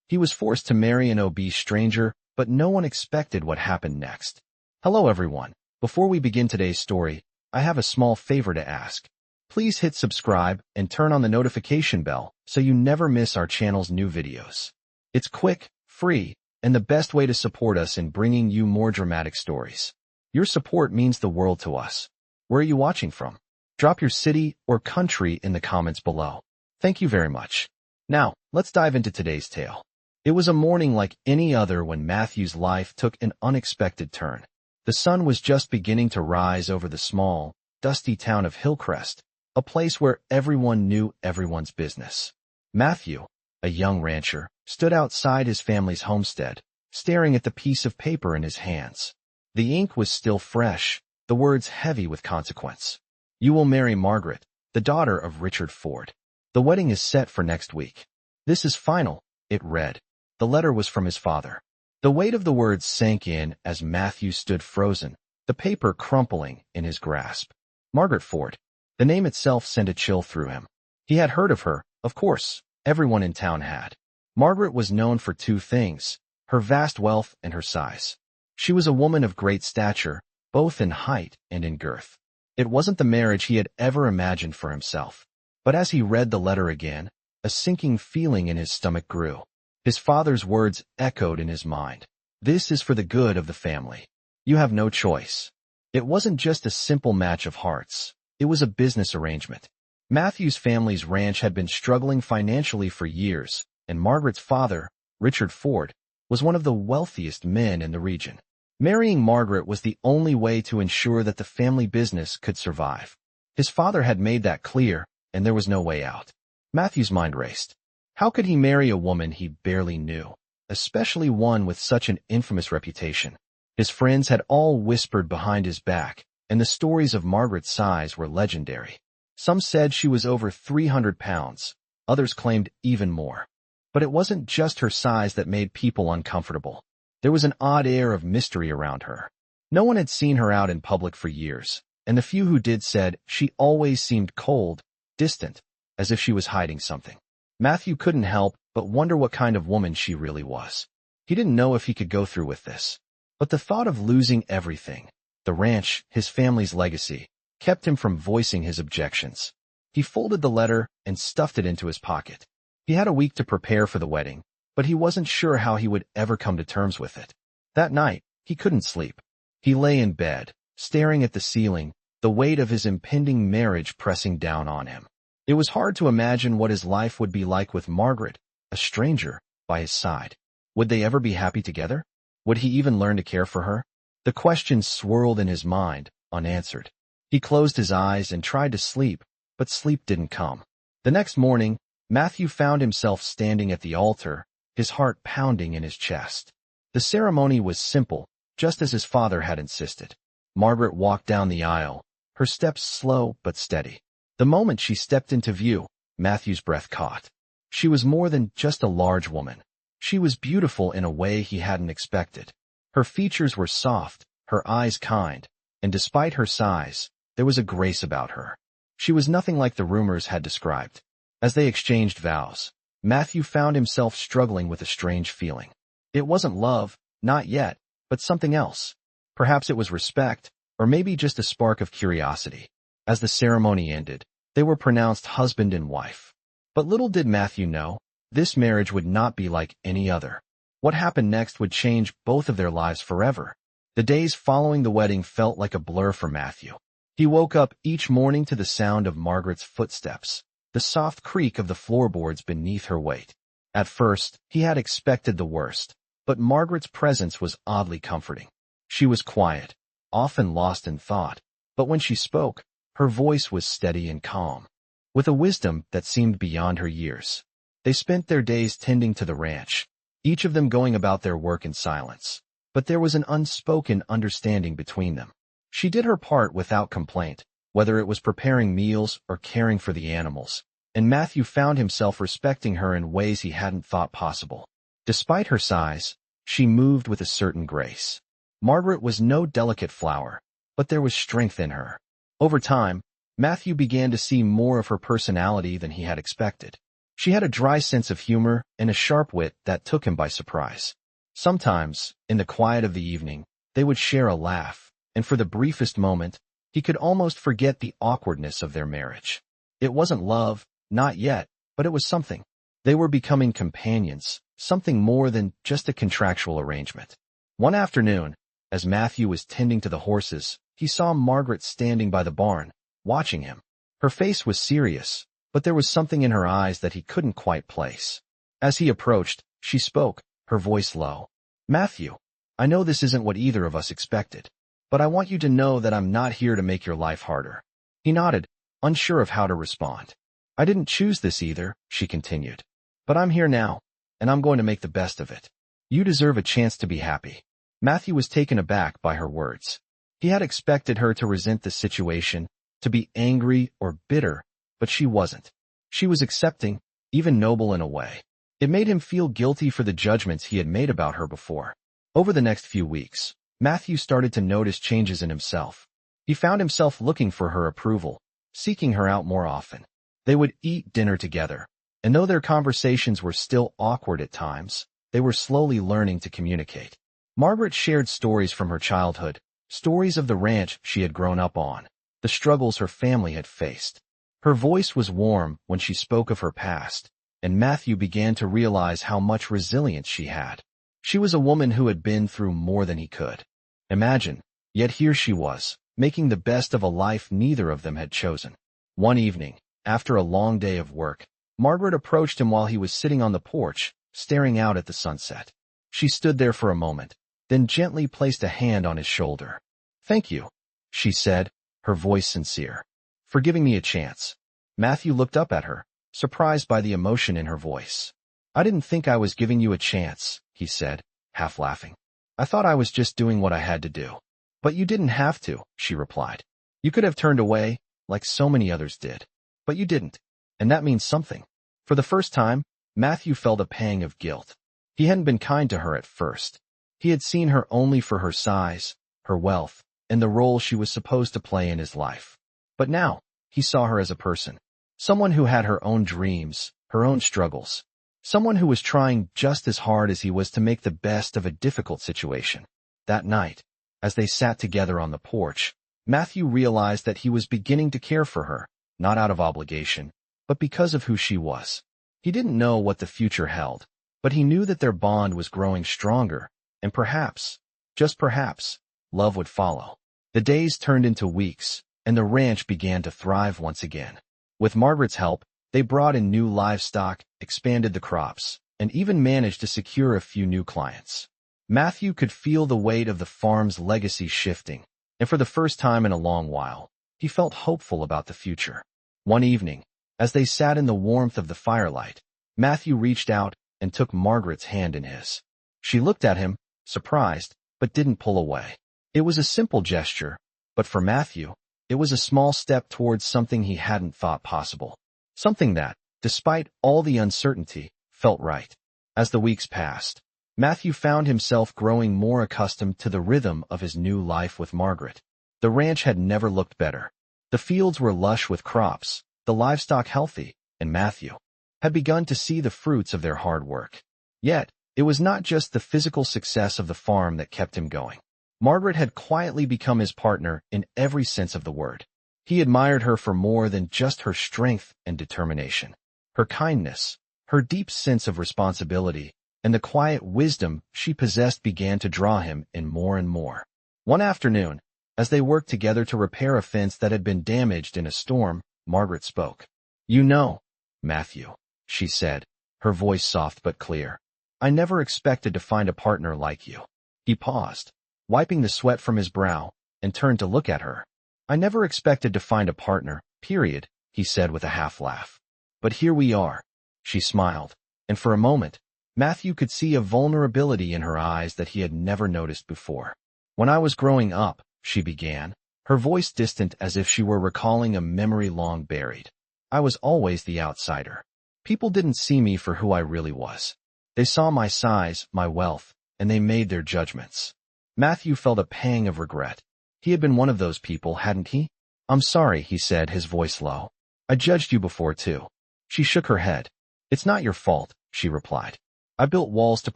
He was forced to marry an obese stranger, but no one expected what happened next. Hello everyone. Before we begin today's story, I have a small favor to ask. Please hit subscribe and turn on the notification bell so you never miss our channel's new videos. It's quick, free, and the best way to support us in bringing you more dramatic stories. Your support means the world to us. Where are you watching from? Drop your city or country in the comments below. Thank you very much. Now, let's dive into today's tale. It was a morning like any other when Matthew's life took an unexpected turn. The sun was just beginning to rise over the small, dusty town of Hillcrest, a place where everyone knew everyone's business. Matthew, a young rancher, stood outside his family's homestead, staring at the piece of paper in his hands. The ink was still fresh, the words heavy with consequence. You will marry Margaret, the daughter of Richard Ford. The wedding is set for next week. This is final, it read. The letter was from his father. The weight of the words sank in as Matthew stood frozen, the paper crumpling in his grasp. Margaret Ford. The name itself sent a chill through him. He had heard of her, of course, everyone in town had. Margaret was known for two things, her vast wealth and her size. She was a woman of great stature, both in height and in girth. It wasn't the marriage he had ever imagined for himself. But as he read the letter again, a sinking feeling in his stomach grew. His father's words echoed in his mind. This is for the good of the family. You have no choice. It wasn't just a simple match of hearts. It was a business arrangement. Matthew's family's ranch had been struggling financially for years, and Margaret's father, Richard Ford, was one of the wealthiest men in the region. Marrying Margaret was the only way to ensure that the family business could survive. His father had made that clear, and there was no way out. Matthew's mind raced. How could he marry a woman he barely knew, especially one with such an infamous reputation? His friends had all whispered behind his back, and the stories of Margaret's size were legendary. Some said she was over 300 pounds, others claimed even more. But it wasn't just her size that made people uncomfortable. There was an odd air of mystery around her. No one had seen her out in public for years, and the few who did said she always seemed cold, distant, as if she was hiding something. Matthew couldn't help but wonder what kind of woman she really was. He didn't know if he could go through with this. But the thought of losing everything, the ranch, his family's legacy, kept him from voicing his objections. He folded the letter and stuffed it into his pocket. He had a week to prepare for the wedding, but he wasn't sure how he would ever come to terms with it. That night, he couldn't sleep. He lay in bed, staring at the ceiling, the weight of his impending marriage pressing down on him. It was hard to imagine what his life would be like with Margaret, a stranger, by his side. Would they ever be happy together? Would he even learn to care for her? The questions swirled in his mind, unanswered. He closed his eyes and tried to sleep, but sleep didn't come. The next morning, Matthew found himself standing at the altar, his heart pounding in his chest. The ceremony was simple, just as his father had insisted. Margaret walked down the aisle, her steps slow but steady. The moment she stepped into view, Matthew's breath caught. She was more than just a large woman. She was beautiful in a way he hadn't expected. Her features were soft, her eyes kind, and despite her size, there was a grace about her. She was nothing like the rumors had described. As they exchanged vows, Matthew found himself struggling with a strange feeling. It wasn't love, not yet, but something else. Perhaps it was respect, or maybe just a spark of curiosity. As the ceremony ended, they were pronounced husband and wife. But little did Matthew know, this marriage would not be like any other. What happened next would change both of their lives forever. The days following the wedding felt like a blur for Matthew. He woke up each morning to the sound of Margaret's footsteps, the soft creak of the floorboards beneath her weight. At first, he had expected the worst, but Margaret's presence was oddly comforting. She was quiet, often lost in thought, but when she spoke, her voice was steady and calm, with a wisdom that seemed beyond her years. They spent their days tending to the ranch, each of them going about their work in silence. But there was an unspoken understanding between them. She did her part without complaint, whether it was preparing meals or caring for the animals, and Matthew found himself respecting her in ways he hadn't thought possible. Despite her size, she moved with a certain grace. Margaret was no delicate flower, but there was strength in her. Over time, Matthew began to see more of her personality than he had expected. She had a dry sense of humor and a sharp wit that took him by surprise. Sometimes, in the quiet of the evening, they would share a laugh, and for the briefest moment, he could almost forget the awkwardness of their marriage. It wasn't love, not yet, but it was something. They were becoming companions, something more than just a contractual arrangement. One afternoon, as Matthew was tending to the horses, he saw Margaret standing by the barn, watching him. Her face was serious, but there was something in her eyes that he couldn't quite place. As he approached, she spoke, her voice low. "Matthew, I know this isn't what either of us expected, but I want you to know that I'm not here to make your life harder." He nodded, unsure of how to respond. "I didn't choose this either," she continued. "But I'm here now, and I'm going to make the best of it. You deserve a chance to be happy." Matthew was taken aback by her words. He had expected her to resent the situation, to be angry or bitter, but she wasn't. She was accepting, even noble in a way. It made him feel guilty for the judgments he had made about her before. Over the next few weeks, Matthew started to notice changes in himself. He found himself looking for her approval, seeking her out more often. They would eat dinner together, and though their conversations were still awkward at times, they were slowly learning to communicate. Margaret shared stories from her childhood, stories of the ranch she had grown up on, the struggles her family had faced. Her voice was warm when she spoke of her past, and Matthew began to realize how much resilience she had. She was a woman who had been through more than he could imagine, yet here she was, making the best of a life neither of them had chosen. One evening, after a long day of work, Margaret approached him while he was sitting on the porch, staring out at the sunset. She stood there for a moment, then gently placed a hand on his shoulder. "Thank you," she said, her voice sincere, "for giving me a chance." Matthew looked up at her, surprised by the emotion in her voice. "I didn't think I was giving you a chance," he said, half laughing. "I thought I was just doing what I had to do." "But you didn't have to," she replied. "You could have turned away, like so many others did. But you didn't, and that means something." For the first time, Matthew felt a pang of guilt. He hadn't been kind to her at first. He had seen her only for her size, her wealth, and the role she was supposed to play in his life. But now, he saw her as a person. Someone who had her own dreams, her own struggles. Someone who was trying just as hard as he was to make the best of a difficult situation. That night, as they sat together on the porch, Matthew realized that he was beginning to care for her, not out of obligation, but because of who she was. He didn't know what the future held, but he knew that their bond was growing stronger, and perhaps, just perhaps, love would follow. The days turned into weeks, and the ranch began to thrive once again. With Margaret's help, they brought in new livestock, expanded the crops, and even managed to secure a few new clients. Matthew could feel the weight of the farm's legacy shifting, and for the first time in a long while, he felt hopeful about the future. One evening, as they sat in the warmth of the firelight, Matthew reached out and took Margaret's hand in his. She looked at him, surprised, but didn't pull away. It was a simple gesture, but for Matthew, it was a small step towards something he hadn't thought possible. Something that, despite all the uncertainty, felt right. As the weeks passed, Matthew found himself growing more accustomed to the rhythm of his new life with Margaret. The ranch had never looked better. The fields were lush with crops, the livestock healthy, and Matthew had begun to see the fruits of their hard work. Yet, it was not just the physical success of the farm that kept him going. Margaret had quietly become his partner in every sense of the word. He admired her for more than just her strength and determination. Her kindness, her deep sense of responsibility, and the quiet wisdom she possessed began to draw him in more and more. One afternoon, as they worked together to repair a fence that had been damaged in a storm, Margaret spoke. "You know, Matthew," she said, her voice soft but clear, "I never expected to find a partner like you." He paused, wiping the sweat from his brow, and turned to look at her. "I never expected to find a partner, period," he said with a half laugh. "But here we are." She smiled, and for a moment, Matthew could see a vulnerability in her eyes that he had never noticed before. "When I was growing up," she began, her voice distant as if she were recalling a memory long buried, "I was always the outsider. People didn't see me for who I really was. They saw my size, my wealth, and they made their judgments." Matthew felt a pang of regret. He had been one of those people, hadn't he? "I'm sorry," he said, his voice low. "I judged you before, too." She shook her head. It's not your fault, she replied. I built walls to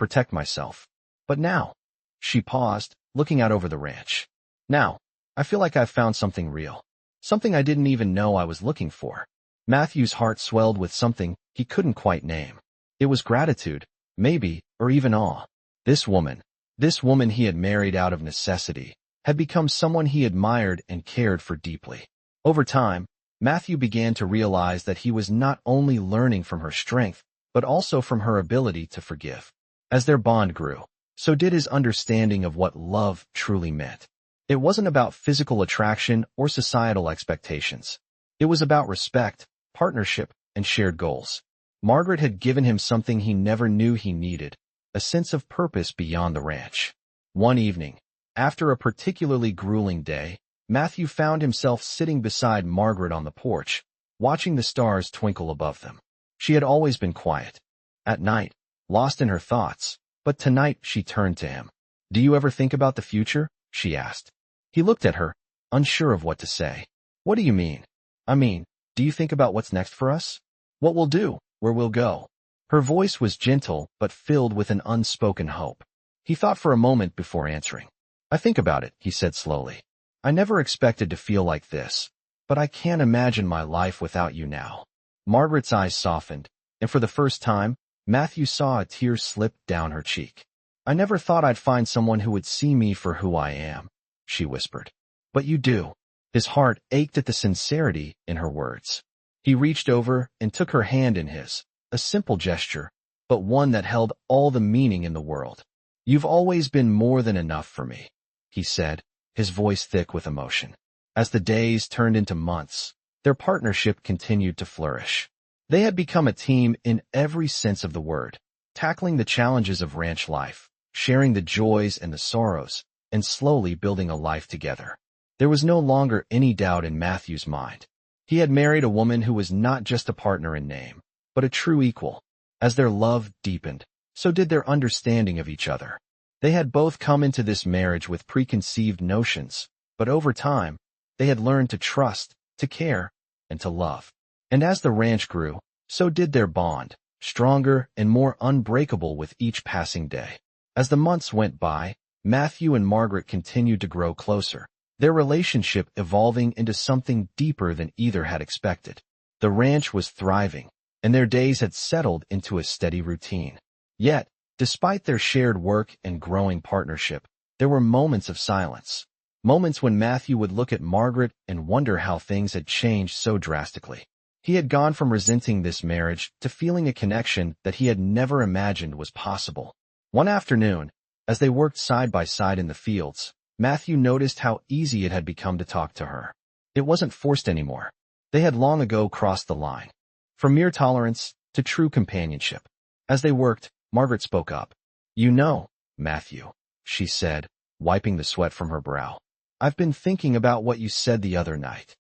protect myself. But now, she paused, looking out over the ranch. Now, I feel like I've found something real. Something I didn't even know I was looking for. Matthew's heart swelled with something he couldn't quite name. It was gratitude, maybe, or even awe. This woman he had married out of necessity, had become someone he admired and cared for deeply. Over time, Matthew began to realize that he was not only learning from her strength, but also from her ability to forgive. As their bond grew, so did his understanding of what love truly meant. It wasn't about physical attraction or societal expectations. It was about respect, partnership, and shared goals. Margaret had given him something he never knew he needed, a sense of purpose beyond the ranch. One evening, after a particularly grueling day, Matthew found himself sitting beside Margaret on the porch, watching the stars twinkle above them. She had always been quiet. At night, lost in her thoughts, but tonight she turned to him. "Do you ever think about the future?" she asked. He looked at her, unsure of what to say. "What do you mean?" "I mean, do you think about what's next for us? What we'll do, where we'll go?" Her voice was gentle but filled with an unspoken hope. He thought for a moment before answering. "I think about it," he said slowly. "I never expected to feel like this, but I can't imagine my life without you now." Margaret's eyes softened, and for the first time, Matthew saw a tear slip down her cheek. "I never thought I'd find someone who would see me for who I am," she whispered. "But you do." His heart ached at the sincerity in her words. He reached over and took her hand in his, a simple gesture, but one that held all the meaning in the world. "You've always been more than enough for me," he said, his voice thick with emotion. As the days turned into months, their partnership continued to flourish. They had become a team in every sense of the word, tackling the challenges of ranch life, sharing the joys and the sorrows, and slowly building a life together. There was no longer any doubt in Matthew's mind. He had married a woman who was not just a partner in name, but a true equal. As their love deepened, so did their understanding of each other. They had both come into this marriage with preconceived notions, but over time, they had learned to trust, to care, and to love. And as the ranch grew, so did their bond, stronger and more unbreakable with each passing day. As the months went by, Matthew and Margaret continued to grow closer, their relationship evolving into something deeper than either had expected. The ranch was thriving, and their days had settled into a steady routine. Yet, despite their shared work and growing partnership, there were moments of silence. Moments when Matthew would look at Margaret and wonder how things had changed so drastically. He had gone from resenting this marriage to feeling a connection that he had never imagined was possible. One afternoon, as they worked side by side in the fields, Matthew noticed how easy it had become to talk to her. It wasn't forced anymore. They had long ago crossed the line. From mere tolerance to true companionship. As they worked, Margaret spoke up. "You know, Matthew," she said, wiping the sweat from her brow. "I've been thinking about what you said the other night."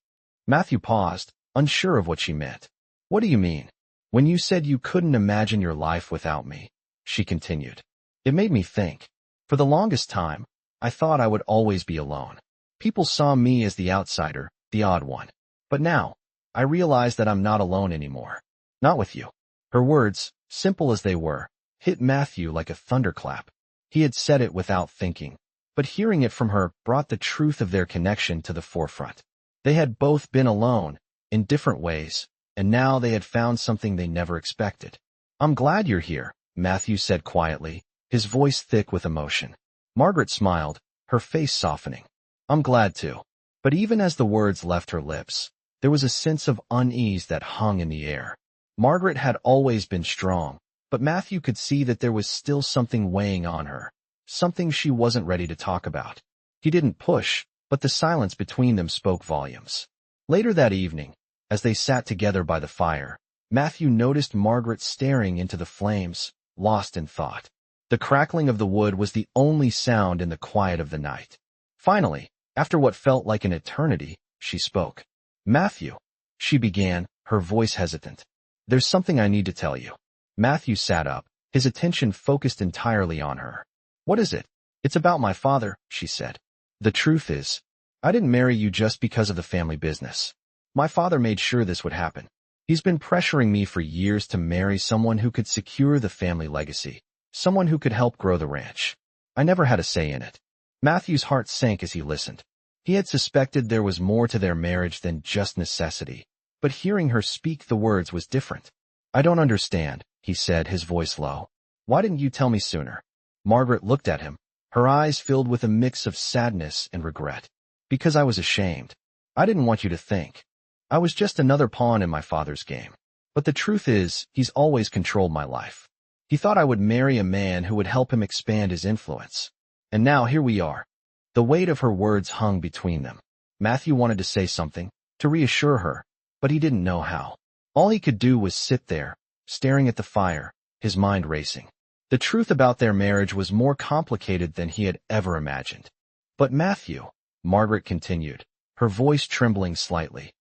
Matthew paused, unsure of what she meant. "What do you mean?" "When you said you couldn't imagine your life without me," she continued. "It made me think. For the longest time, I thought I would always be alone. People saw me as the outsider, the odd one. But now, I realize that I'm not alone anymore. Not with you." Her words, simple as they were, hit Matthew like a thunderclap. He had said it without thinking, but hearing it from her brought the truth of their connection to the forefront. They had both been alone, in different ways, and now they had found something they never expected. "I'm glad you're here," Matthew said quietly, his voice thick with emotion. Margaret smiled, her face softening. "I'm glad too." But even as the words left her lips, there was a sense of unease that hung in the air. Margaret had always been strong, but Matthew could see that there was still something weighing on her, something she wasn't ready to talk about. He didn't push, but the silence between them spoke volumes. Later that evening, as they sat together by the fire, Matthew noticed Margaret staring into the flames, lost in thought. The crackling of the wood was the only sound in the quiet of the night. Finally, after what felt like an eternity, she spoke. "Matthew," she began, her voice hesitant. "There's something I need to tell you." Matthew sat up, his attention focused entirely on her. "What is it?" "It's about my father," she said. "The truth is, I didn't marry you just because of the family business. My father made sure this would happen. He's been pressuring me for years to marry someone who could secure the family legacy, someone who could help grow the ranch. I never had a say in it. Matthew's heart sank as he listened. He had suspected there was more to their marriage than just necessity, but hearing her speak the words was different. I don't understand, he said, his voice low. Why didn't you tell me sooner? Margaret looked at him, her eyes filled with a mix of sadness and regret. Because I was ashamed. I didn't want you to think. I was just another pawn in my father's game. But the truth is, he's always controlled my life. He thought I would marry a man who would help him expand his influence. And now here we are. The weight of her words hung between them. Matthew wanted to say something, to reassure her, but he didn't know how. All he could do was sit there, staring at the fire, his mind racing. The truth about their marriage was more complicated than he had ever imagined. But Matthew, Margaret continued, her voice trembling slightly,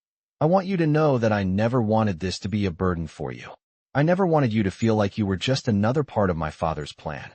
I want you to know that I never wanted this to be a burden for you. I never wanted you to feel like you were just another part of my father's plan.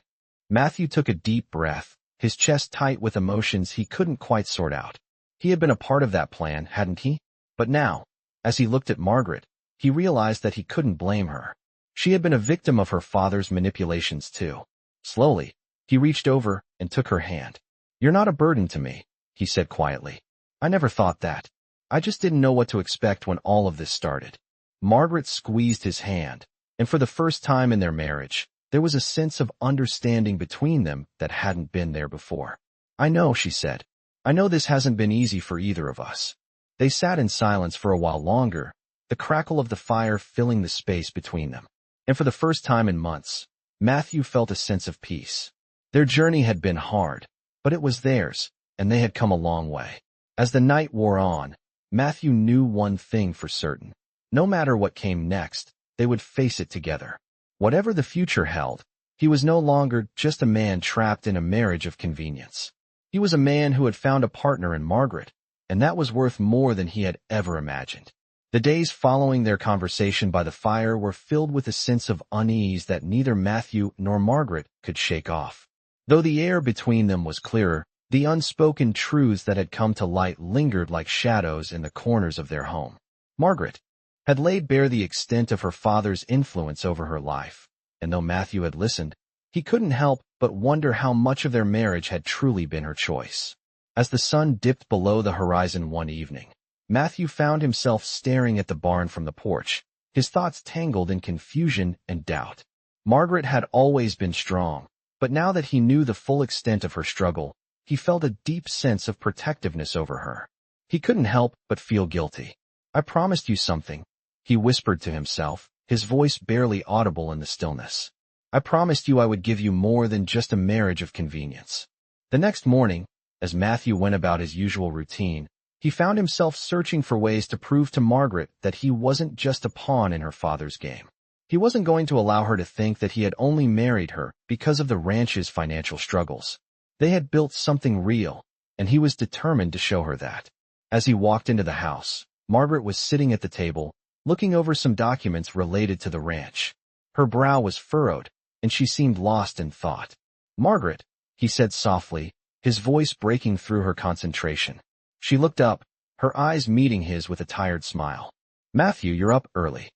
Matthew took a deep breath, his chest tight with emotions he couldn't quite sort out. He had been a part of that plan, hadn't he? But now, as he looked at Margaret, he realized that he couldn't blame her. She had been a victim of her father's manipulations too. Slowly, he reached over and took her hand. You're not a burden to me, he said quietly. I never thought that. I just didn't know what to expect when all of this started. Margaret squeezed his hand, and for the first time in their marriage, there was a sense of understanding between them that hadn't been there before. I know, she said. I know this hasn't been easy for either of us. They sat in silence for a while longer, the crackle of the fire filling the space between them. And for the first time in months, Matthew felt a sense of peace. Their journey had been hard, but it was theirs, and they had come a long way. As the night wore on, Matthew knew one thing for certain. No matter what came next, they would face it together. Whatever the future held, he was no longer just a man trapped in a marriage of convenience. He was a man who had found a partner in Margaret, and that was worth more than he had ever imagined. The days following their conversation by the fire were filled with a sense of unease that neither Matthew nor Margaret could shake off. Though the air between them was clearer, the unspoken truths that had come to light lingered like shadows in the corners of their home. Margaret had laid bare the extent of her father's influence over her life, and though Matthew had listened, he couldn't help but wonder how much of their marriage had truly been her choice. As the sun dipped below the horizon one evening, Matthew found himself staring at the barn from the porch, his thoughts tangled in confusion and doubt. Margaret had always been strong, but now that he knew the full extent of her struggle, he felt a deep sense of protectiveness over her. He couldn't help but feel guilty. I promised you something, he whispered to himself, his voice barely audible in the stillness. I promised you I would give you more than just a marriage of convenience. The next morning, as Matthew went about his usual routine, he found himself searching for ways to prove to Margaret that he wasn't just a pawn in her father's game. He wasn't going to allow her to think that he had only married her because of the ranch's financial struggles. They had built something real, and he was determined to show her that. As he walked into the house, Margaret was sitting at the table, looking over some documents related to the ranch. Her brow was furrowed, and she seemed lost in thought. Margaret, he said softly, his voice breaking through her concentration. She looked up, her eyes meeting his with a tired smile. Matthew, you're up early.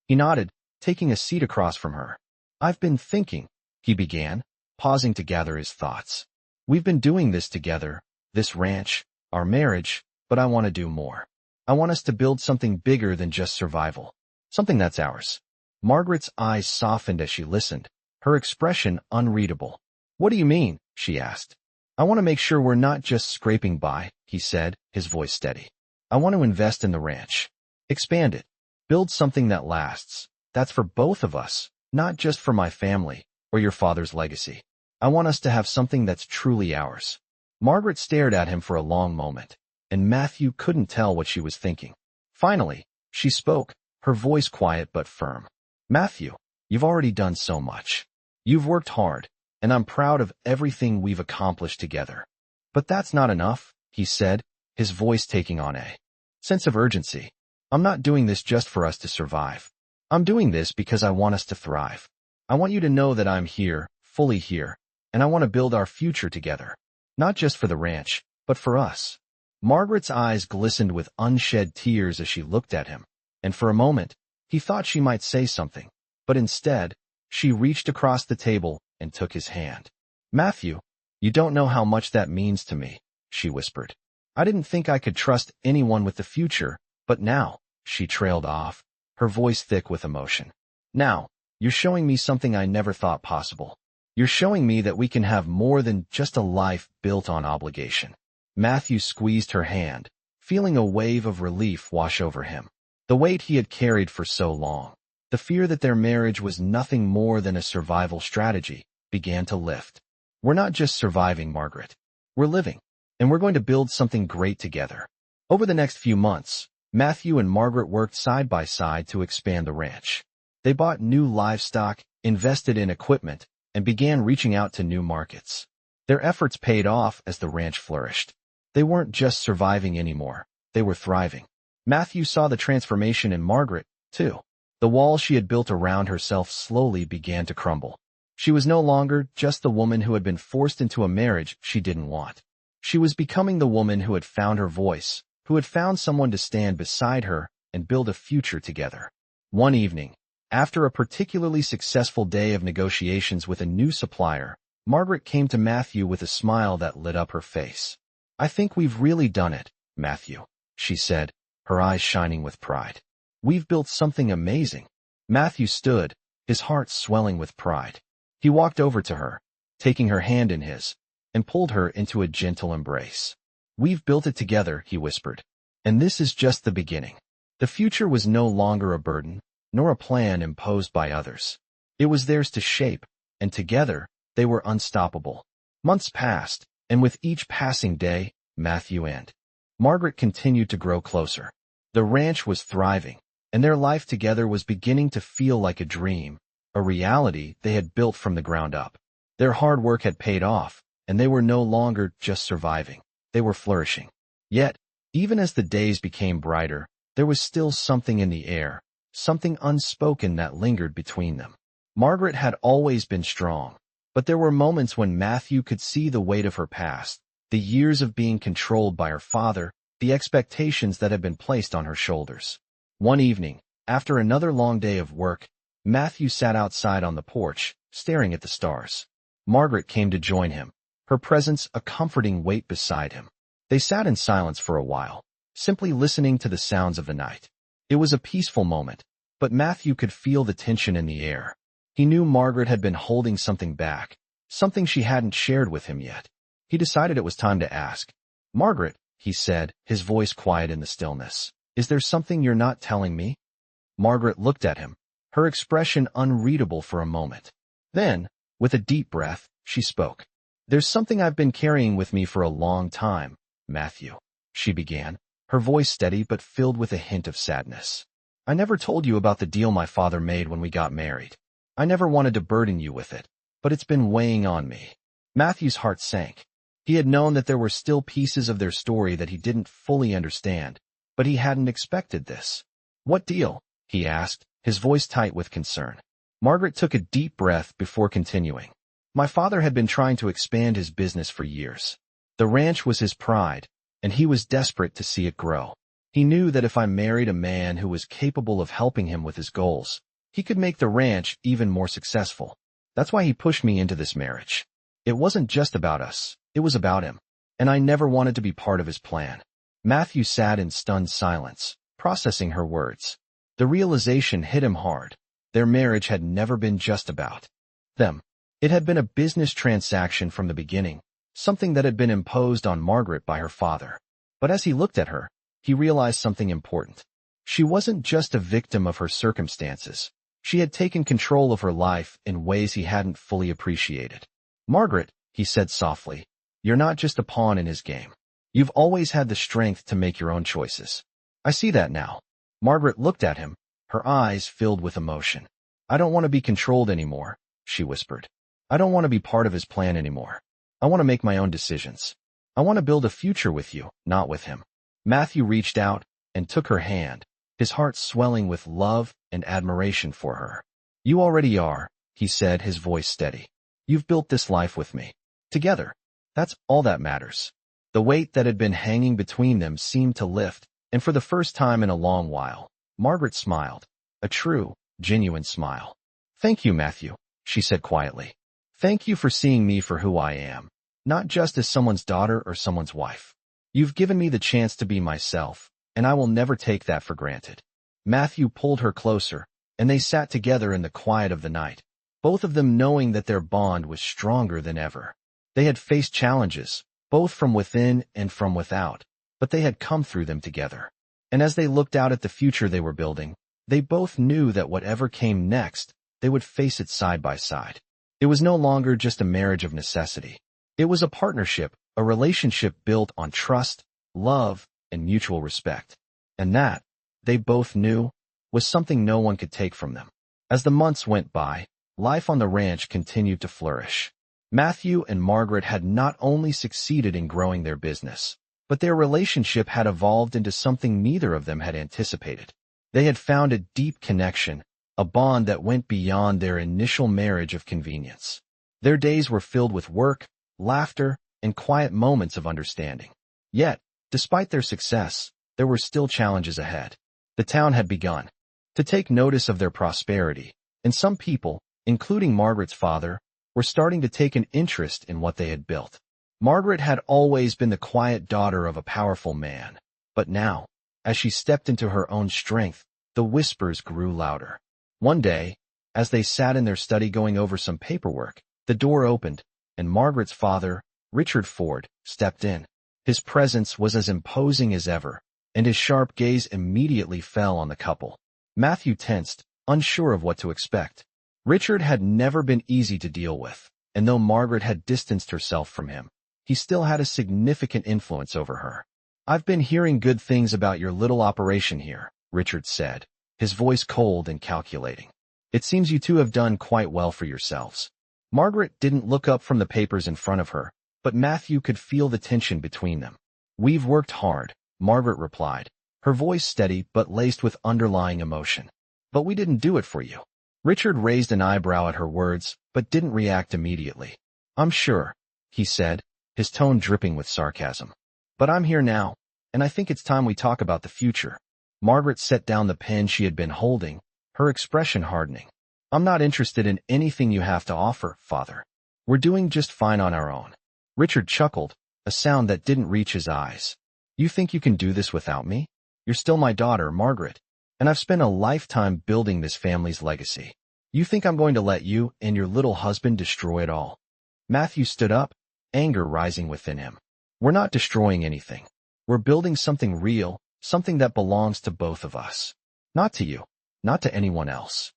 He nodded, taking a seat across from her. I've been thinking, he began, pausing to gather his thoughts. We've been doing this together, this ranch, our marriage, but I want to do more. I want us to build something bigger than just survival. Something that's ours. Margaret's eyes softened as she listened, her expression unreadable. What do you mean? She asked. I want to make sure we're not just scraping by, he said, his voice steady. I want to invest in the ranch. Expand it. Build something that lasts. That's for both of us, not just for my family or your father's legacy. I want us to have something that's truly ours. Margaret stared at him for a long moment, and Matthew couldn't tell what she was thinking. Finally, she spoke, her voice quiet but firm. Matthew, you've already done so much. You've worked hard, and I'm proud of everything we've accomplished together. But that's not enough, he said, his voice taking on a sense of urgency. I'm not doing this just for us to survive. I'm doing this because I want us to thrive. I want you to know that I'm here, fully here, and I want to build our future together. Not just for the ranch, but for us. Margaret's eyes glistened with unshed tears as she looked at him, and for a moment, He thought she might say something, but instead, she reached across the table and took his hand. "Matthew, you don't know how much that means to me," she whispered. "I didn't think I could trust anyone with the future, but now," she trailed off, her voice thick with emotion. "Now, you're showing me something I never thought possible. You're showing me that we can have more than just a life built on obligation." Matthew squeezed her hand, feeling a wave of relief wash over him. The weight he had carried for so long, the fear that their marriage was nothing more than a survival strategy, began to lift. "We're not just surviving, Margaret. We're living, and we're going to build something great together." Over the next few months, Matthew and Margaret worked side by side to expand the ranch. They bought new livestock, invested in equipment, and began reaching out to new markets. Their efforts paid off as the ranch flourished. They weren't just surviving anymore, they were thriving. Matthew saw the transformation in Margaret, too. The wall she had built around herself slowly began to crumble. She was no longer just the woman who had been forced into a marriage she didn't want. She was becoming the woman who had found her voice, who had found someone to stand beside her and build a future together. One evening, after a particularly successful day of negotiations with a new supplier, Margaret came to Matthew with a smile that lit up her face. "I think we've really done it, Matthew," she said, her eyes shining with pride. "We've built something amazing." Matthew stood, his heart swelling with pride. He walked over to her, taking her hand in his, and pulled her into a gentle embrace. "We've built it together," he whispered, "and this is just the beginning." The future was no longer a burden, nor a plan imposed by others. It was theirs to shape, and together, they were unstoppable. Months passed, and with each passing day, Matthew and Margaret continued to grow closer. The ranch was thriving, and their life together was beginning to feel like a dream, a reality they had built from the ground up. Their hard work had paid off, and they were no longer just surviving. They were flourishing. Yet, even as the days became brighter, there was still something in the air, something unspoken that lingered between them. Margaret had always been strong, but there were moments when Matthew could see the weight of her past, the years of being controlled by her father, the expectations that had been placed on her shoulders. One evening, after another long day of work, Matthew sat outside on the porch, staring at the stars. Margaret came to join him, her presence a comforting weight beside him. They sat in silence for a while, simply listening to the sounds of the night. It was a peaceful moment, but Matthew could feel the tension in the air. He knew Margaret had been holding something back, something she hadn't shared with him yet. He decided it was time to ask. "Margaret," he said, his voice quiet in the stillness, "is there something you're not telling me?" Margaret looked at him, her expression unreadable for a moment. Then, with a deep breath, she spoke. "There's something I've been carrying with me for a long time, Matthew," she began, her voice steady but filled with a hint of sadness. "I never told you about the deal my father made when we got married. I never wanted to burden you with it, but it's been weighing on me." Matthew's heart sank. He had known that there were still pieces of their story that he didn't fully understand, but he hadn't expected this. "What deal?" he asked, his voice tight with concern. Margaret took a deep breath before continuing. "My father had been trying to expand his business for years. The ranch was his pride, and he was desperate to see it grow. He knew that if I married a man who was capable of helping him with his goals, he could make the ranch even more successful. That's why he pushed me into this marriage. It wasn't just about us, it was about him, and I never wanted to be part of his plan." Matthew sat in stunned silence, processing her words. The realization hit him hard. Their marriage had never been just about them. It had been a business transaction from the beginning, something that had been imposed on Margaret by her father. But as he looked at her, he realized something important. She wasn't just a victim of her circumstances. She had taken control of her life in ways he hadn't fully appreciated. "Margaret," he said softly, "you're not just a pawn in his game. You've always had the strength to make your own choices. I see that now." Margaret looked at him, her eyes filled with emotion. "I don't want to be controlled anymore," she whispered. "I don't want to be part of his plan anymore. I want to make my own decisions. I want to build a future with you, not with him." Matthew reached out and took her hand, his heart swelling with love and admiration for her. "You already are," he said, his voice steady. "You've built this life with me. Together. That's all that matters." The weight that had been hanging between them seemed to lift, and for the first time in a long while, Margaret smiled. a true, genuine smile. "Thank you, Matthew," she said quietly. "Thank you for seeing me for who I am, not just as someone's daughter or someone's wife. You've given me the chance to be myself, and I will never take that for granted." Matthew pulled her closer, and they sat together in the quiet of the night, both of them knowing that their bond was stronger than ever. They had faced challenges, both from within and from without, but they had come through them together. And as they looked out at the future they were building, they both knew that whatever came next, they would face it side by side. It was no longer just a marriage of necessity. It was a partnership, a relationship built on trust, love, and mutual respect. And that, they both knew, was something no one could take from them. As the months went by, life on the ranch continued to flourish. Matthew and Margaret had not only succeeded in growing their business, but their relationship had evolved into something neither of them had anticipated. They had found a deep connection, a bond that went beyond their initial marriage of convenience. Their days were filled with work, laughter, and quiet moments of understanding. Yet, despite their success, there were still challenges ahead. The town had begun to take notice of their prosperity, and some people, including Margaret's father, were starting to take an interest in what they had built. Margaret had always been the quiet daughter of a powerful man, but now, as she stepped into her own strength, the whispers grew louder. One day, as they sat in their study going over some paperwork, the door opened, and Margaret's father, Richard Ford, stepped in. His presence was as imposing as ever, and his sharp gaze immediately fell on the couple. Matthew tensed, unsure of what to expect. Richard had never been easy to deal with, and though Margaret had distanced herself from him, he still had a significant influence over her. "I've been hearing good things about your little operation here," Richard said, his voice cold and calculating. "It seems you two have done quite well for yourselves." Margaret didn't look up from the papers in front of her, but Matthew could feel the tension between them. "We've worked hard," Margaret replied, her voice steady but laced with underlying emotion. "But we didn't do it for you." Richard raised an eyebrow at her words, but didn't react immediately. "I'm sure," he said, his tone dripping with sarcasm. "But I'm here now, and I think it's time we talk about the future." Margaret set down the pen she had been holding, her expression hardening. "I'm not interested in anything you have to offer, Father. We're doing just fine on our own." Richard chuckled, a sound that didn't reach his eyes. "You think you can do this without me? You're still my daughter, Margaret, and I've spent a lifetime building this family's legacy. You think I'm going to let you and your little husband destroy it all?" Matthew stood up, anger rising within him. "We're not destroying anything. We're building something real, something that belongs to both of us. Not to you, not to anyone else."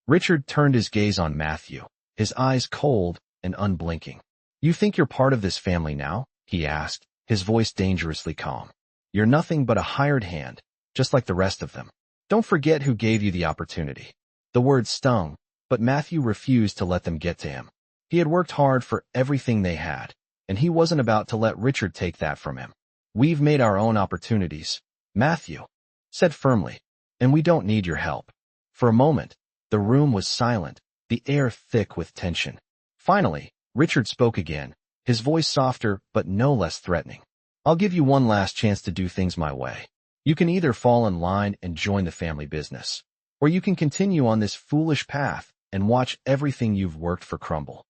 Richard turned his gaze on Matthew, his eyes cold and unblinking. "You think you're part of this family now?" he asked, his voice dangerously calm. "You're nothing but a hired hand, just like the rest of them. Don't forget who gave you the opportunity." The words stung, but Matthew refused to let them get to him. He had worked hard for everything they had, and he wasn't about to let Richard take that from him. "We've made our own opportunities," Matthew said firmly, "and we don't need your help." For a moment, the room was silent, the air thick with tension. Finally, Richard spoke again, his voice softer but no less threatening. "I'll give you one last chance to do things my way. You can either fall in line and join the family business, or you can continue on this foolish path and watch everything you've worked for crumble."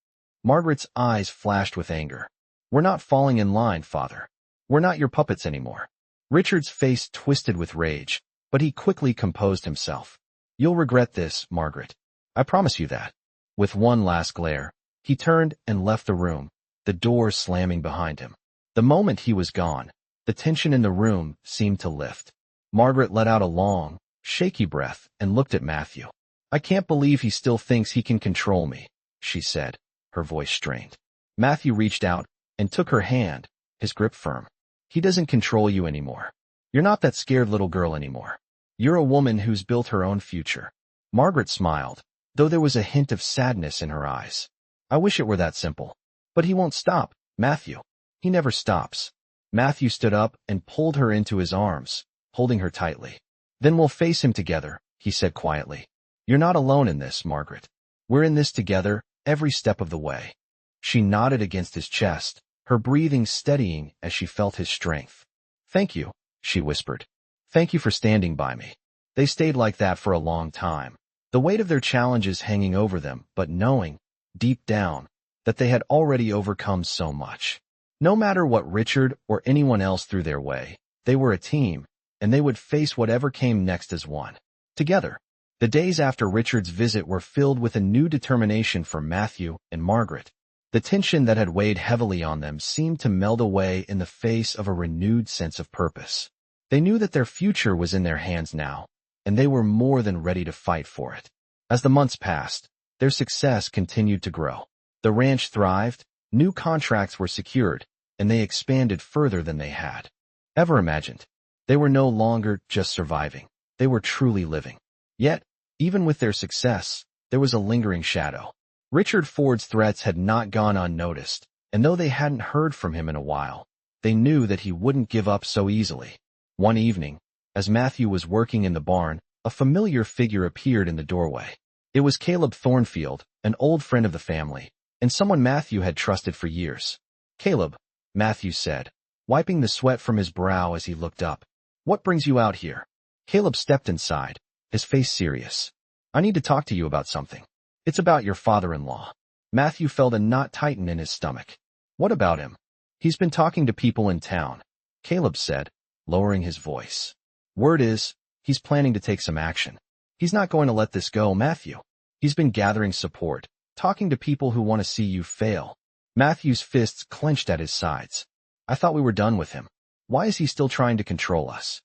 Margaret's eyes flashed with anger. "We're not falling in line, Father. We're not your puppets anymore." Richard's face twisted with rage, but he quickly composed himself. "You'll regret this, Margaret. I promise you that." With one last glare, he turned and left the room, the door slamming behind him. The moment he was gone, the tension in the room seemed to lift. Margaret let out a long, shaky breath and looked at Matthew. "I can't believe he still thinks he can control me," she said, her voice strained. Matthew reached out and took her hand, his grip firm. "He doesn't control you anymore. You're not that scared little girl anymore. You're a woman who's built her own future." Margaret smiled, though there was a hint of sadness in her eyes. "I wish it were that simple. But he won't stop, Matthew. He never stops." Matthew stood up and pulled her into his arms, holding her tightly. "Then we'll face him together," he said quietly. "You're not alone in this, Margaret. We're in this together, every step of the way." She nodded against his chest, her breathing steadying as she felt his strength. "Thank you," she whispered. "Thank you for standing by me." They stayed like that for a long time, the weight of their challenges hanging over them, but knowing, deep down, that they had already overcome so much. No matter what Richard or anyone else threw their way, they were a team, and they would face whatever came next as one. Together. The days after Richard's visit were filled with a new determination for Matthew and Margaret. The tension that had weighed heavily on them seemed to melt away in the face of a renewed sense of purpose. They knew that their future was in their hands now, and they were more than ready to fight for it. As the months passed, their success continued to grow. The ranch thrived, new contracts were secured, and they expanded further than they had ever imagined. They were no longer just surviving. They were truly living. Yet, even with their success, there was a lingering shadow. Richard Ford's threats had not gone unnoticed, and though they hadn't heard from him in a while, they knew that he wouldn't give up so easily. One evening, as Matthew was working in the barn, a familiar figure appeared in the doorway. It was Caleb Thornfield, an old friend of the family, and someone Matthew had trusted for years. "Caleb," Matthew said, wiping the sweat from his brow as he looked up. "What brings you out here?" Caleb stepped inside, his face serious. "I need to talk to you about something. It's about your father-in-law." Matthew felt a knot tighten in his stomach. "What about him?" "He's been talking to people in town," Caleb said, lowering his voice. "Word is, he's planning to take some action. He's not going to let this go, Matthew. He's been gathering support, talking to people who want to see you fail." Matthew's fists clenched at his sides. "I thought we were done with him. Why is he still trying to control us?"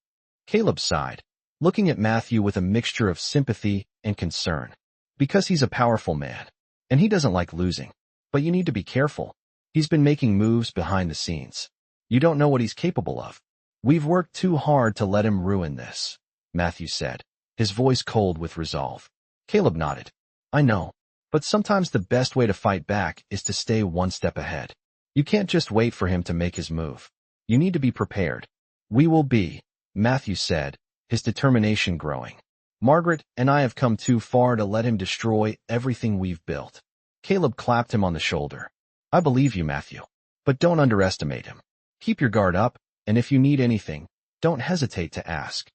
Caleb sighed, looking at Matthew with a mixture of sympathy and concern. "Because he's a powerful man, and he doesn't like losing. But you need to be careful. He's been making moves behind the scenes. You don't know what he's capable of. We've worked too hard to let him ruin this," Matthew said, his voice cold with resolve. Caleb nodded. "I know, but sometimes the best way to fight back is to stay one step ahead. You can't just wait for him to make his move. You need to be prepared." "We will be," Matthew said, his determination growing. "Margaret and I have come too far to let him destroy everything we've built." Caleb clapped him on the shoulder. "I believe you, Matthew. But don't underestimate him. Keep your guard up, and if you need anything, don't hesitate to ask."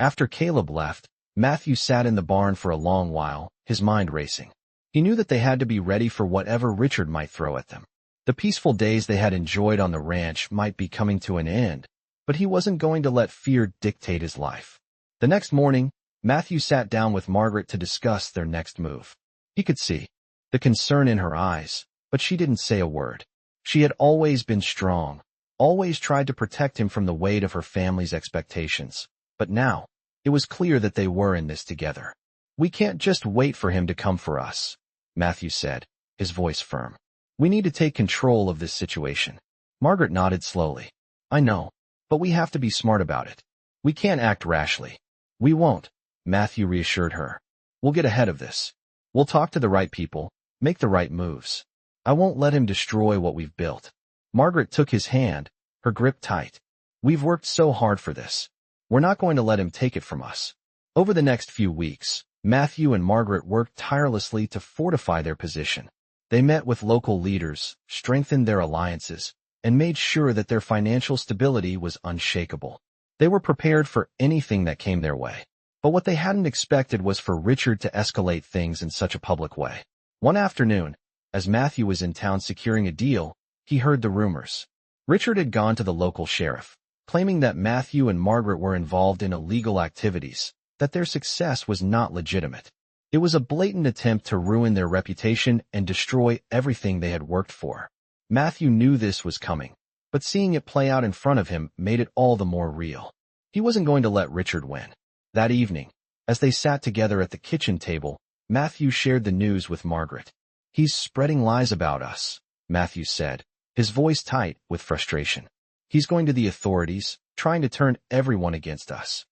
After Caleb left, Matthew sat in the barn for a long while, his mind racing. He knew that they had to be ready for whatever Richard might throw at them. The peaceful days they had enjoyed on the ranch might be coming to an end, but he wasn't going to let fear dictate his life. The next morning, Matthew sat down with Margaret to discuss their next move. He could see the concern in her eyes, but she didn't say a word. She had always been strong, always tried to protect him from the weight of her family's expectations, but now, it was clear that they were in this together. "We can't just wait for him to come for us," Matthew said, his voice firm. "We need to take control of this situation." Margaret nodded slowly. "I know, but we have to be smart about it. We can't act rashly." "We won't," Matthew reassured her. "We'll get ahead of this. We'll talk to the right people, make the right moves. I won't let him destroy what we've built." Margaret took his hand, her grip tight. "We've worked so hard for this. We're not going to let him take it from us." Over the next few weeks, Matthew and Margaret worked tirelessly to fortify their position. They met with local leaders, strengthened their alliances, and made sure that their financial stability was unshakable. They were prepared for anything that came their way. But what they hadn't expected was for Richard to escalate things in such a public way. One afternoon, as Matthew was in town securing a deal, he heard the rumors. Richard had gone to the local sheriff, claiming that Matthew and Margaret were involved in illegal activities, that their success was not legitimate. It was a blatant attempt to ruin their reputation and destroy everything they had worked for. Matthew knew this was coming, but seeing it play out in front of him made it all the more real. He wasn't going to let Richard win. That evening, as they sat together at the kitchen table, Matthew shared the news with Margaret. "He's spreading lies about us," Matthew said, his voice tight with frustration. "He's going to the authorities, trying to turn everyone against us."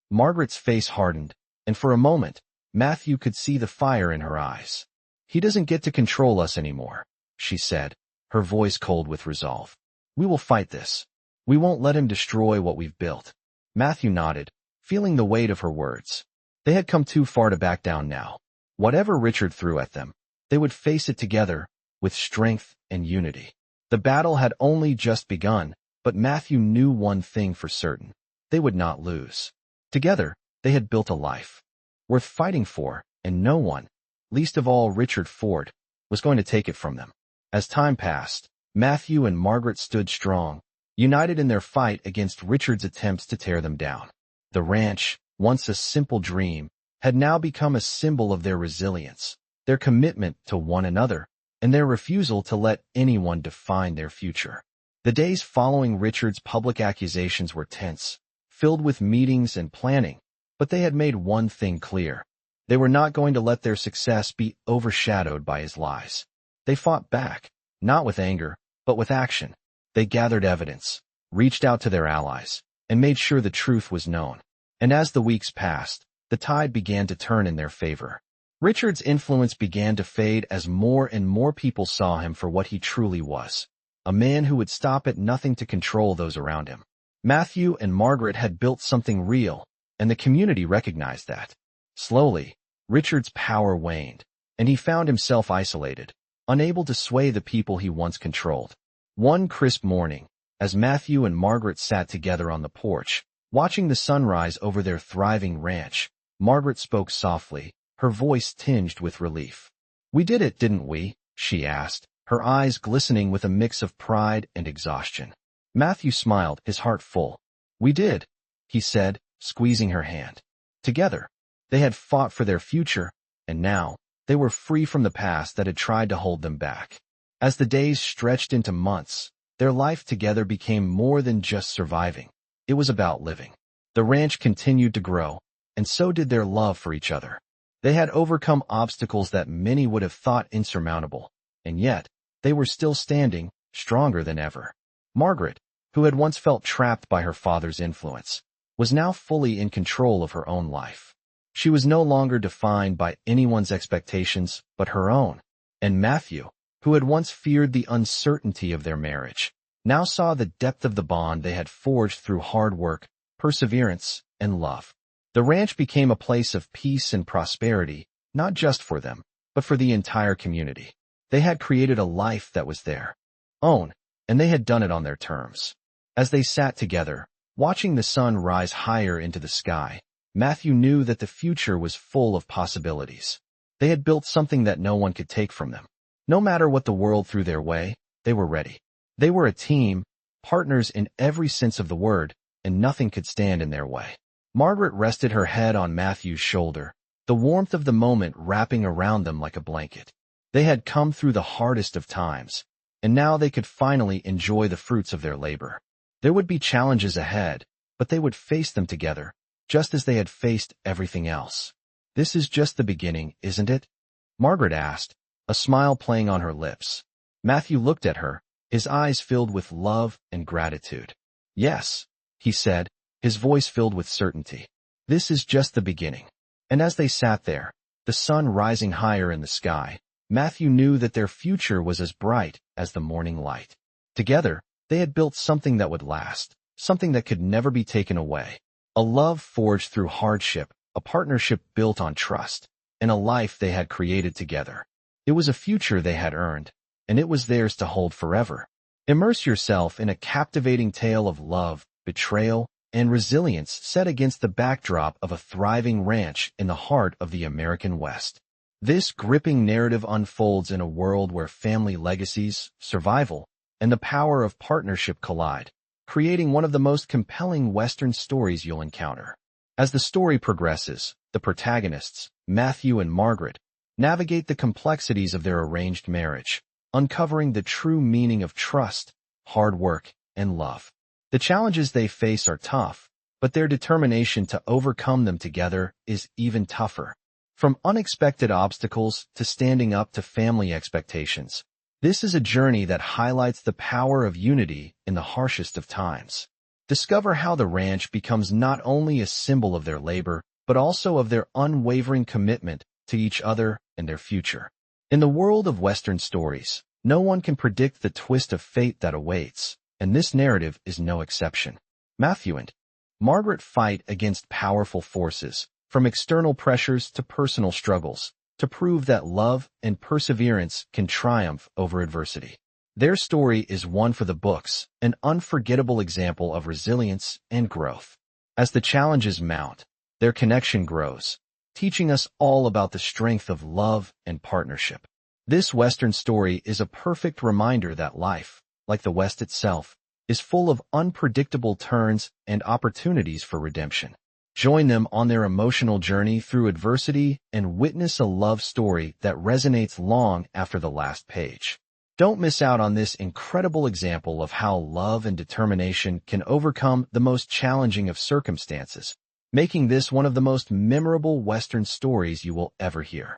Margaret's face hardened, and for a moment, Matthew could see the fire in her eyes. "He doesn't get to control us anymore," she said, her voice cold with resolve. "We will fight this. We won't let him destroy what we've built." Matthew nodded, feeling the weight of her words. They had come too far to back down now. Whatever Richard threw at them, they would face it together, with strength and unity. The battle had only just begun, but Matthew knew one thing for certain. They would not lose. Together, They had built a life worth fighting for, and no one, least of all Richard Ford, was going to take it from them. As time passed, Matthew and Margaret stood strong, united in their fight against Richard's attempts to tear them down. The ranch, once a simple dream, had now become a symbol of their resilience, their commitment to one another, and their refusal to let anyone define their future. The days following Richard's public accusations were tense, filled with meetings and planning, but they had made one thing clear. They were not going to let their success be overshadowed by his lies. They fought back, not with anger, but with action. They gathered evidence, reached out to their allies, and made sure the truth was known. And as the weeks passed, the tide began to turn in their favor. Richard's influence began to fade as more and more people saw him for what he truly was, a man who would stop at nothing to control those around him. Matthew and Margaret had built something real, and the community recognized that. Slowly, Richard's power waned, and he found himself isolated, unable to sway the people he once controlled. One crisp morning, as Matthew and Margaret sat together on the porch, watching the sunrise over their thriving ranch, Margaret spoke softly, her voice tinged with relief. "We did it, didn't we?" she asked, her eyes glistening with a mix of pride and exhaustion. Matthew smiled, his heart full. "We did," he said, squeezing her hand. Together, they had fought for their future, and now, they were free from the past that had tried to hold them back. As the days stretched into months, their life together became more than just surviving. It was about living. The ranch continued to grow, and so did their love for each other. They had overcome obstacles that many would have thought insurmountable, and yet, they were still standing, stronger than ever. Margaret, who had once felt trapped by her father's influence, was now fully in control of her own life. She was no longer defined by anyone's expectations but her own. And Matthew, who had once feared the uncertainty of their marriage, now saw the depth of the bond they had forged through hard work, perseverance, and love. The ranch became a place of peace and prosperity, not just for them, but for the entire community. They had created a life that was their own, and they had done it on their terms. As they sat together, watching the sun rise higher into the sky, Matthew knew that the future was full of possibilities. They had built something that no one could take from them. No matter what the world threw their way, they were ready. They were a team, partners in every sense of the word, and nothing could stand in their way. Margaret rested her head on Matthew's shoulder, the warmth of the moment wrapping around them like a blanket. They had come through the hardest of times, and now they could finally enjoy the fruits of their labor. There would be challenges ahead, but they would face them together, just as they had faced everything else. "This is just the beginning, isn't it?" Margaret asked, a smile playing on her lips. Matthew looked at her, his eyes filled with love and gratitude. "Yes," he said, his voice filled with certainty. "This is just the beginning." And as they sat there, the sun rising higher in the sky, Matthew knew that their future was as bright as the morning light. Together, they had built something that would last, something that could never be taken away. A love forged through hardship, a partnership built on trust, and a life they had created together. It was a future they had earned, and it was theirs to hold forever. Immerse yourself in a captivating tale of love, betrayal, and resilience set against the backdrop of a thriving ranch in the heart of the American West. This gripping narrative unfolds in a world where family legacies, survival, and the power of partnership collide, creating one of the most compelling Western stories you'll encounter. As the story progresses, the protagonists, Matthew and Margaret, navigate the complexities of their arranged marriage, uncovering the true meaning of trust, hard work, and love. The challenges they face are tough, but their determination to overcome them together is even tougher. From unexpected obstacles to standing up to family expectations, this is a journey that highlights the power of unity in the harshest of times. Discover how the ranch becomes not only a symbol of their labor, but also of their unwavering commitment to each other and their future. In the world of Western stories, no one can predict the twist of fate that awaits, and this narrative is no exception. Matthew and Margaret fight against powerful forces, from external pressures to personal struggles, to prove that love and perseverance can triumph over adversity. Their story is one for the books, an unforgettable example of resilience and growth. As the challenges mount, their connection grows, teaching us all about the strength of love and partnership. This Western story is a perfect reminder that life, like the West itself, is full of unpredictable turns and opportunities for redemption. Join them on their emotional journey through adversity and witness a love story that resonates long after the last page. Don't miss out on this incredible example of how love and determination can overcome the most challenging of circumstances, making this one of the most memorable Western stories you will ever hear.